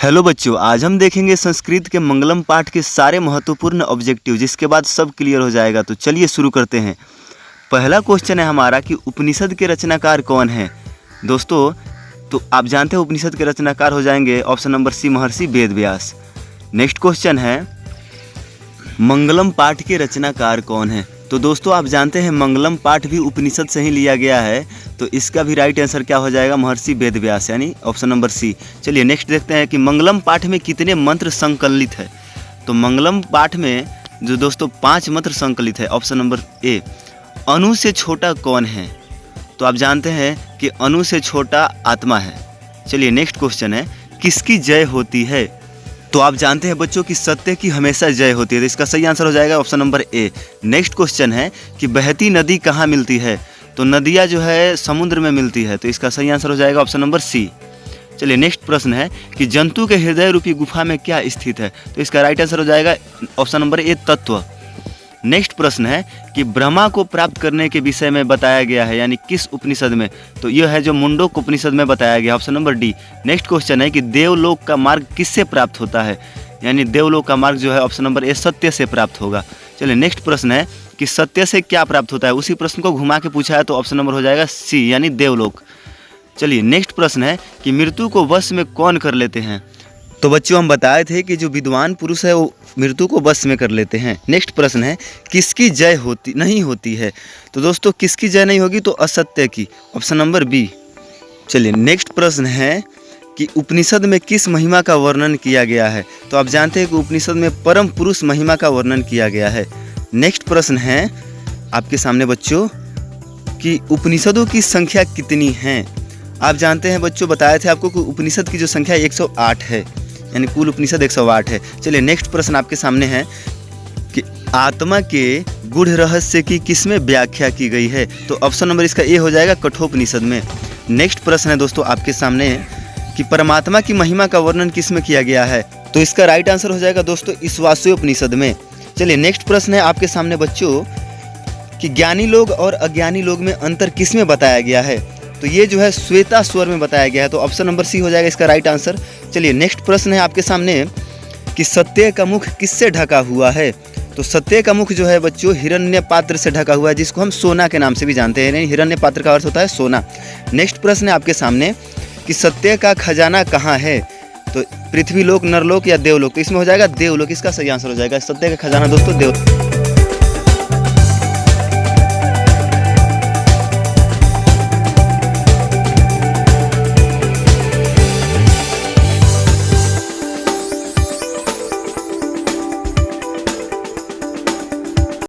Hello बच्चों, आज हम देखेंगे संस्कृत के मंगलम पाठ के सारे महत्वपूर्ण ऑब्जेक्टिव, जिसके बाद सब क्लियर हो जाएगा। तो चलिए शुरू करते हैं। पहला क्वेश्चन है हमारा कि उपनिषद के रचनाकार कौन है। दोस्तों, तो आप जानते हैं उपनिषद के रचनाकार हो जाएंगे ऑप्शन नंबर सी, महर्षि वेद व्यास। नेक्स्ट क्वेश्चन है मंगलम पाठ के रचनाकार कौन है। तो दोस्तों, आप जानते हैं मंगलम पाठ भी उपनिषद से ही लिया गया है, तो इसका भी राइट आंसर क्या हो जाएगा, महर्षि वेद व्यास, यानी ऑप्शन नंबर सी। चलिए नेक्स्ट देखते हैं कि मंगलम पाठ में कितने मंत्र संकलित है। तो मंगलम पाठ में जो दोस्तों 5 मंत्र संकलित है, ऑप्शन नंबर ए। अणु से छोटा कौन है। तो आप जानते हैं कि अणु से छोटा आत्मा है। चलिए नेक्स्ट क्वेश्चन है किसकी जय होती है। तो आप जानते हैं बच्चों कि सत्य की हमेशा जय होती है, तो इसका सही आंसर हो जाएगा option number A. Next question है कि बहती नदी कहाँ मिलती है। तो नदियाँ जो है समुद्र में मिलती है, तो इसका सही आंसर हो जाएगा ऑप्शन नंबर सी। चलिए नेक्स्ट प्रश्न है कि जंतु के हृदय रूपी गुफा में क्या स्थित है। तो इसका राइट आंसर हो जाएगा ऑप्शन नंबर ए, तत्व। नेक्स्ट प्रश्न है कि ब्रह्मा को प्राप्त करने के विषय में बताया गया है, यानी किस उपनिषद में। तो यह है जो मुंडक उपनिषद में बताया गया, option number D. Next question है कि देवलोक का मार्ग किससे प्राप्त होता है, यानी देवलोक का मार्ग जो है ऑप्शन नंबर ए, सत्य से प्राप्त होगा। चलिए नेक्स्ट प्रश्न है कि सत्य से क्या प्राप्त होता है। उसी प्रश्न को घुमा के पूछा है, तो ऑप्शन नंबर हो जाएगा सी, यानी देवलोक। चलिए नेक्स्ट प्रश्न है कि मृत्यु को वश में कौन कर लेते हैं। तो बच्चों, हम बताए थे कि जो विद्वान पुरुष है वो मृत्यु को वश में कर लेते हैं। नेक्स्ट प्रश्न है किसकी जय नहीं होती है। तो दोस्तों, किसकी जय नहीं होगी, तो असत्य की, ऑप्शन नंबर बी। चलिए नेक्स्ट प्रश्न है कि उपनिषद में किस महिमा का वर्णन किया गया है। तो आप जानते हैं कि उपनिषद में परम पुरुष महिमा का वर्णन किया गया है। नेक्स्ट प्रश्न है आपके सामने बच्चों कि उपनिषदों की संख्या कितनी है। आप जानते हैं बच्चों, बताए थे आपको कि उपनिषद की जो संख्या 108 है, यानी कुल उपनिषद 108 है। चलिए नेक्स्ट प्रश्न आपके सामने है कि आत्मा के गूढ़ रहस्य की किसमें व्याख्या की गई है। तो ऑप्शन नंबर इसका ए हो जाएगा, कठोपनिषद में। नेक्स्ट प्रश्न है दोस्तों आपके सामने कि परमात्मा की महिमा का वर्णन किसमें किया गया है। तो इसका राइट आंसर हो जाएगा दोस्तों ईशावास्योपनिषद में। चलिए नेक्स्ट प्रश्न है आपके सामने बच्चों कि ज्ञानी लोग और अज्ञानी लोग में अंतर किसमें बताया गया है। तो ये जो है श्वेता स्वर में बताया गया है, तो ऑप्शन नंबर सी हो जाएगा इसका राइट आंसर। चलिए नेक्स्ट प्रश्न है आपके सामने कि सत्य का मुख किससे ढका हुआ है। तो सत्य का मुख जो है बच्चों हिरण्य पात्र से ढका हुआ है, जिसको हम सोना के नाम से भी जानते हैं, हिरण्य पात्र का अर्थ होता है सोना। नेक्स्ट प्रश्न है आपके सामने कि सत्य का खजाना कहाँ है। तो पृथ्वी लोक, नरलोक या देवलोक। तो इसमें हो जाएगा देवलोक, इसका सही आंसर हो जाएगा। सत्य का खजाना दोस्तों देव